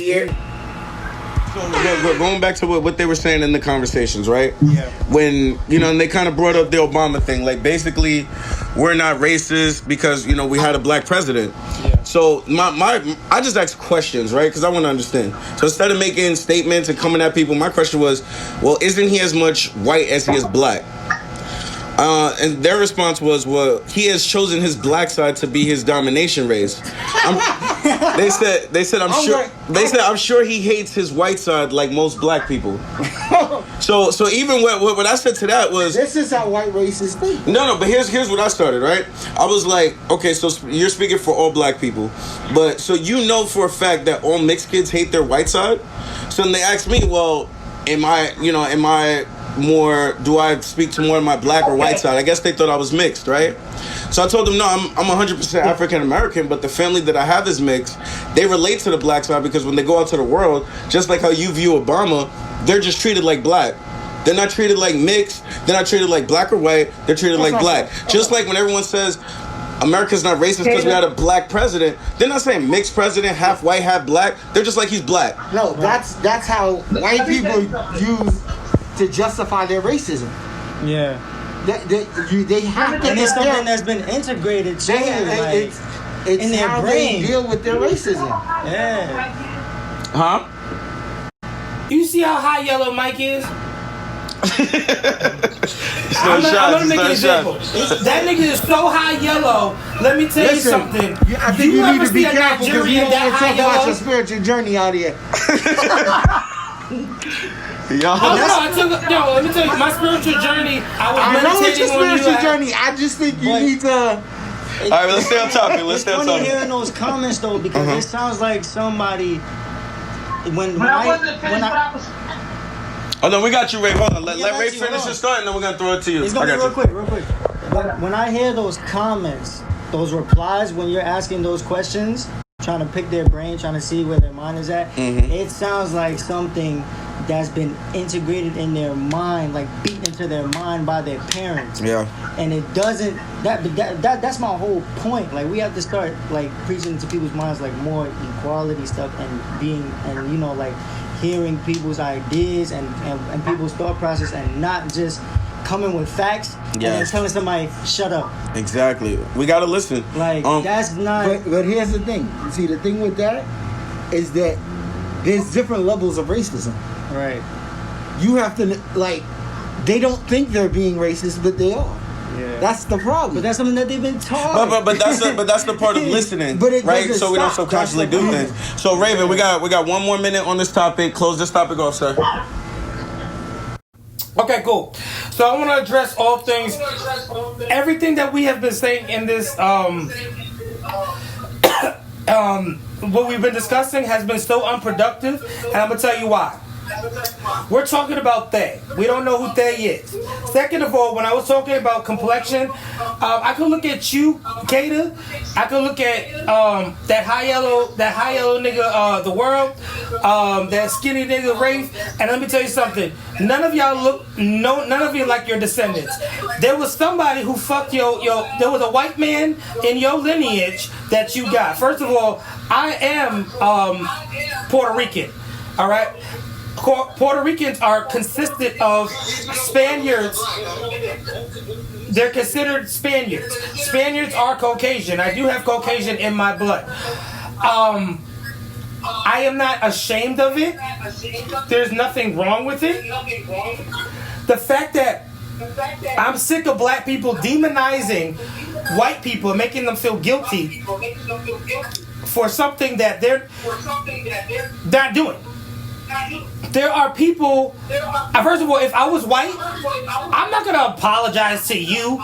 here. So going back to what they were saying in the conversations, right? Yeah. When, and they kind of brought up the Obama thing. Like, basically, we're not racist because, we had a black president. Yeah. So I just asked questions, right? Because I want to understand. So instead of making statements and coming at people, my question was, well, isn't he as much white as he is black? And their response was, well, he has chosen his black side to be his domination race. They said, I'm sure he hates his white side like most black people. So even what I said to that was, this is how white racists think. No, but here's what I started, right? I was like, okay, so you're speaking for all black people, but so for a fact that all mixed kids hate their white side. So then they asked me, well, am I more, do I speak to more of my black or white side? I guess they thought I was mixed, right? So I told them, no, I'm 100% African American, but the family that I have is mixed. They relate to the black side because when they go out to the world, just like how you view Obama, they're just treated like black. They're not treated like mixed. They're not treated like black or white. They're treated like black. Just like when everyone says America's not racist because we had a black president, they're not saying mixed president, half white, half black. They're just like he's black. No, that's how white people use to justify their racism. Yeah. They have to. And it's something that's been integrated too. It's in their how brain. they deal with their racism. Yeah. Huh? You see how high yellow Mike is? I'm gonna make an example. That nigga is so high yellow. Let me tell you something. I think you need to be a careful because we Nigerian don't that want to high talk about yellow? your spiritual journey out here. Let me tell you, my spiritual journey. I know it's your spiritual journey. I just think you need to. All right, let's stay on topic. It's funny hearing those comments though because it sounds like somebody Oh no, we got you, Ray. Hold on. Let Ray finish his start, and then we're gonna throw it to you. It's gonna be real quick. When I hear those comments, those replies, when you're asking those questions, trying to pick their brain, trying to see where their mind is at, it sounds like something that's been integrated in their mind, like beaten into their mind by their parents. Yeah. And it doesn't. That's my whole point. Like we have to start like preaching to people's minds like more equality stuff and like hearing people's ideas and people's thought process and not just coming with facts and then telling somebody shut up. Exactly. We gotta listen. Like that's not. But here's the thing. See, the thing with that is that there's different levels of racism. Right. You have to they don't think they're being racist, but they are. Yeah. That's the problem. But that's something that they've been taught. But that's the part of listening, right? So we don't subconsciously do things. So Raven, we got 1 more minute on this topic. Close this topic off, sir. Okay, cool. So I want to address all things, everything that we have been saying in this, what we've been discussing has been so unproductive, and I'm gonna tell you why. We're talking about they. We don't know who they is. Second of all, when I was talking about complexion, I could look at you, Kata. I could look at that high yellow nigga, the world, that skinny nigga Wraith, and let me tell you something. None of you like your descendants. There was somebody who fucked there was a white man in your lineage that you got. First of all, I am Puerto Rican. All right. Puerto Ricans are consistent of Spaniards. They're considered Spaniards. Spaniards are Caucasian. I do have Caucasian in my blood. I am not ashamed of it. There's nothing wrong with it. The fact that I'm sick of black people demonizing white people and making them feel guilty for something that they're not doing. There are people. First of all, if I was white, I'm not gonna apologize to you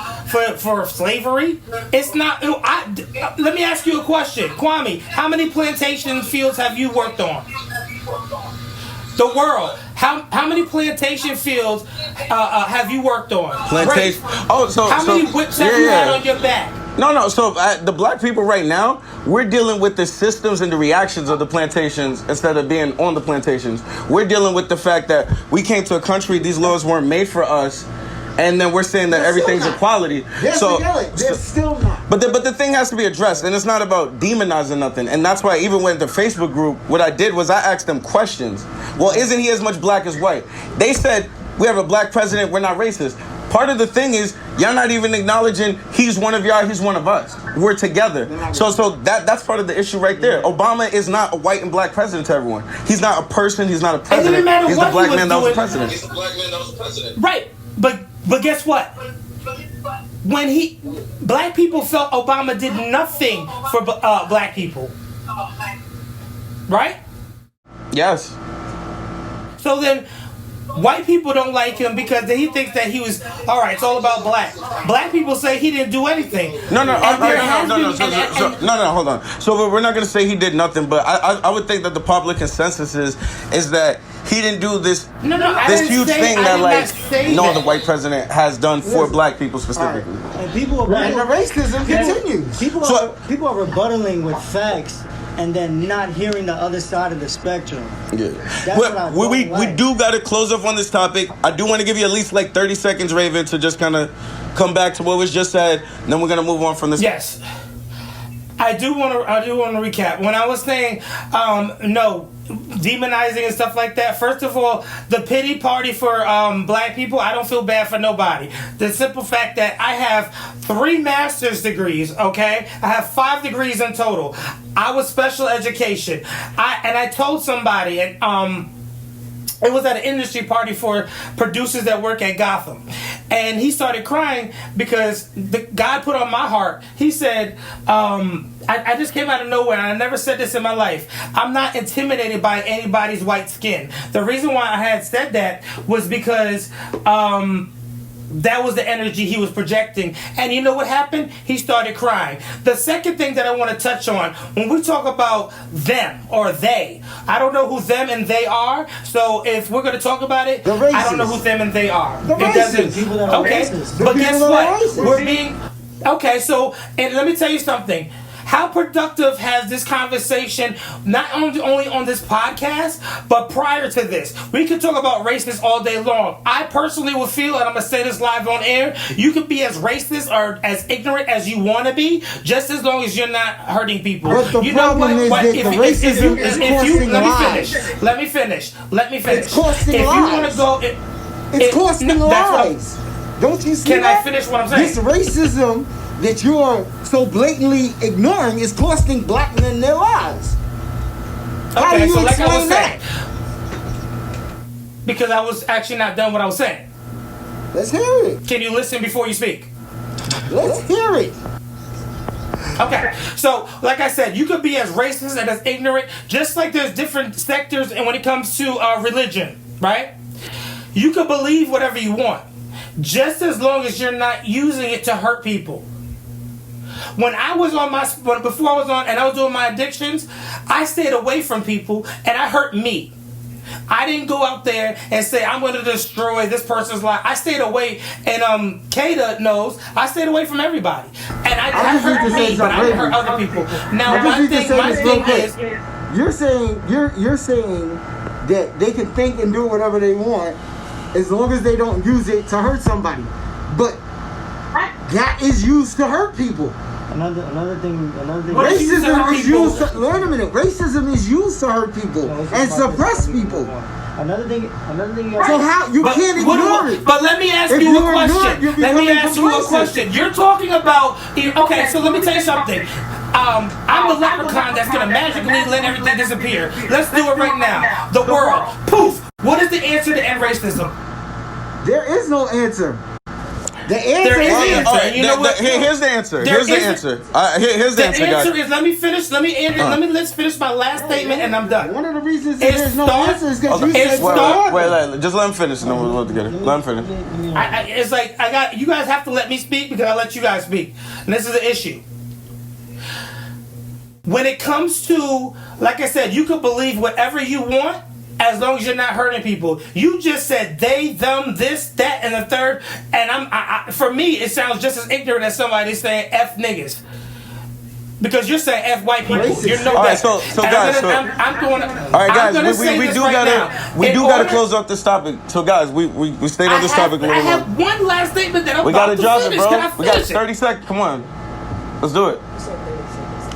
for slavery. It's not. Let me ask you a question, Kwame. How many plantation fields have you worked on? The world. How many plantation fields have you worked on? Plantation. How many whips have you had on your back? No. So the black people right now, we're dealing with the systems and the reactions of the plantations instead of being on the plantations. We're dealing with the fact that we came to a country, these laws weren't made for us, and then we're saying that everything's equality. They're still not. But the thing has to be addressed, and it's not about demonizing nothing. And that's why even when the Facebook group, what I did was I asked them questions. Well, isn't he as much black as white? They said, we have a black president, we're not racist. Part of the thing is, y'all not even acknowledging he's one of y'all, he's one of us. We're together. So that's part of the issue right there. Obama is not a white and black president to everyone. He's not a person, he's not a president. He's the black man that was president. He's the black man that was president. Right. But guess what? When black people felt Obama did nothing for black people. Right? Yes. So then white people don't like him because he thinks that he was all right. It's all about black. Black people say he didn't do anything. No. Hold on. So we're not going to say he did nothing, but I would think that the public consensus is that he didn't do this huge thing that no other white president has done for black people specifically. Right. And people are and the racism continues. People are rebuttaling with facts and then not hearing the other side of the spectrum. Yeah. That's what I don't we like. do got to close up on this topic. I do want to give you at least like 30 seconds, Reaven, to just kind of come back to what was just said. And then we're going to move on from this. Yes. I do want to recap. When I was saying no, demonizing and stuff like that, first of all, the pity party for black people, I don't feel bad for nobody. The simple fact that I have 3 master's degrees, okay? I have 5 degrees in total. I was special education. I told somebody, and it was at an industry party for producers that work at Gotham. And he started crying because God put on my heart. He said, I just came out of nowhere, and I never said this in my life. I'm not intimidated by anybody's white skin. The reason why I had said that was because that was the energy he was projecting. And you know what happened? He started crying. The second thing that I want to touch on, when we talk about them or they, I don't know who them and they are. So if we're going to talk about it, I don't know who them and they are. The racists. People that are okay. racist. But guess what? Racist. We're being... Okay, so and let me tell you something. How productive has this conversation, not only on this podcast, but prior to this? We could talk about racists all day long. I personally would feel, and I'm going to say this live on air, you could be as racist or as ignorant as you want to be, just as long as you're not hurting people. But the problem is that the racism is costing lives. Let me finish. It's costing if lives. You want to go... It's costing lives. Don't you see Can that? I finish what I'm saying? This racism that you're so blatantly ignoring is costing black men their lives. How do Okay, you so like I was explain that? saying, because I was actually not done what I was saying. Let's hear it. Can you listen before you speak? Let's hear it. Okay, so like I said, you could be as racist and as ignorant, just like there's different sectors, and when it comes to religion, right? You could believe whatever you want, just as long as you're not using it to hurt people. When I was on before I was on and I was doing my addictions, I stayed away from people and I hurt me. I didn't go out there and say I'm going to destroy this person's life. I stayed away, and Kata knows I stayed away from everybody. And I hurt me, but I didn't hurt other people. Now my thing is, you're saying that they can think and do whatever they want as long as they don't use it to hurt somebody, but that is used to hurt people. Another thing. Racism is used to, wait a minute. Racism is used to hurt people and suppress people. Another thing. So how you can't ignore it? But let me ask If you you a ignore it, you're question. Let me becoming ask you a complacent. question. You're talking about okay. So let me tell you something. I'm the leprechaun that's gonna magically let everything disappear. Let's do it right now. The world. Poof. What is the answer to end racism? There is no answer. The answer There is is an answer. You know what? Here's the answer. There Here's the isn't- answer. Here's the The answer, guys. answer is, let me finish. Let's finish my last statement, and I'm done. one of the reasons that It there's no starts- answer is because Hold you on. said It we're starts- hard. Wait, just let him finish, and then we'll work together. Let him finish. It's like you guys have to let me speak because I let you guys speak, and this is the issue. When it comes to, like I said, you could believe whatever you want as long as you're not hurting people. You just said they, them, this, that, and the third, and for me, it sounds just as ignorant as somebody saying F niggas. Because you're saying F white people. Racist. You know All right, that. so And guys, I'm going to... All right, guys, we do gotta close up this topic. So, guys, we stayed on this topic a I little have more. one last statement that I'm We about gotta to drop it, finish. bro. Can I We got finish it? 30 seconds. Come on. Let's do it.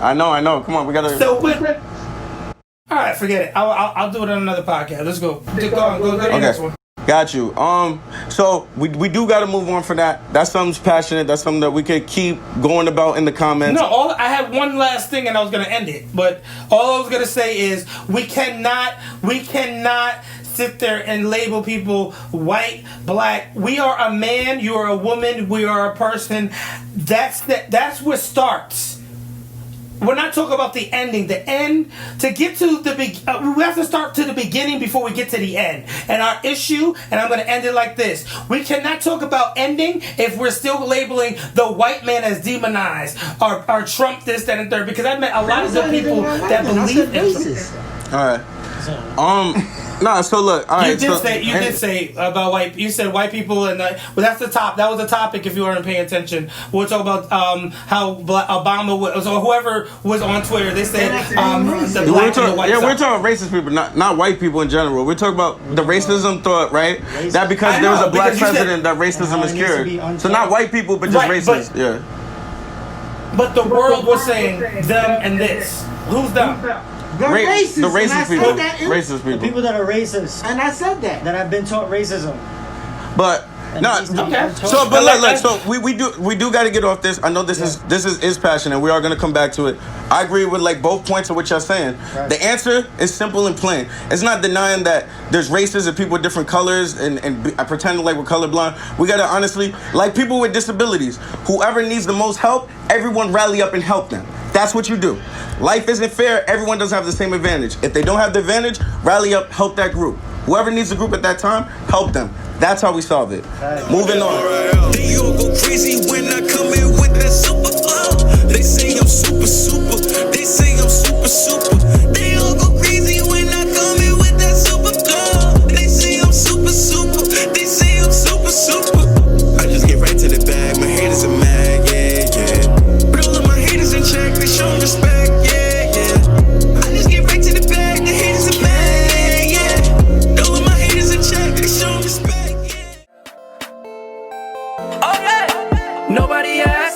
I know. Come on, we gotta. So, all right, forget it. I'll do it on another podcast. Let's go. Go to the next one. Got you. So we do got to move on from that. That's something passionate. That's something that we could keep going about in the comments. No, I had one last thing, and I was gonna end it. But all I was gonna say is we cannot sit there and label people white, black. We are a man. You are a woman. We are a person. That's what starts. We're not talking about the ending. The end, to get to the we have to start to the beginning before we get to the end. And our issue, and I'm going to end it like this: we cannot talk about ending if we're still labeling the white man as demonized or Trump this, that, and third. Because I met a lot of the people that believe in racist. All right. Nah, so look, all right. You did say about white. You said white people, and well, that's the top. That was the topic. If you weren't paying attention, we'll talk about how Obama was, or whoever was on Twitter. They said the black and the white. Yeah, we're talking racist people, not white people in general. We're talking about the racism thought, right? That because there was a black president, that racism is cured. So not white people, but just racist. Yeah. But the world was saying them and this. Who's them? The racist people. Racist people. The people that are racist. And I said that. That have been taught racism. But no, okay. So but look, so we do got to get off this. I know this is passionate. We are gonna come back to it. I agree with like both points of what you're saying. Right. The answer is simple and plain. It's not denying that there's races and people with different colors and pretending like we're colorblind. We gotta honestly, like people with disabilities, whoever needs the most help, everyone rally up and help them. That's what you do. Life isn't fair. Everyone doesn't have the same advantage. If they don't have the advantage, rally up, help that group. Whoever needs the group at that time, help them. That's how we solve it. Moving on. They all go crazy when I come in with that super flow. They say I'm super. They say I'm super. They all go crazy when I come in with that super flow. They say I'm super. They say I'm super. I just get right to the bag. My haters are mad, yeah. But all of my haters in check, they show respect, yeah. I just get right to the bag. The haters are mad, yeah. All of my haters in check, they show respect. Oh yeah, nobody else.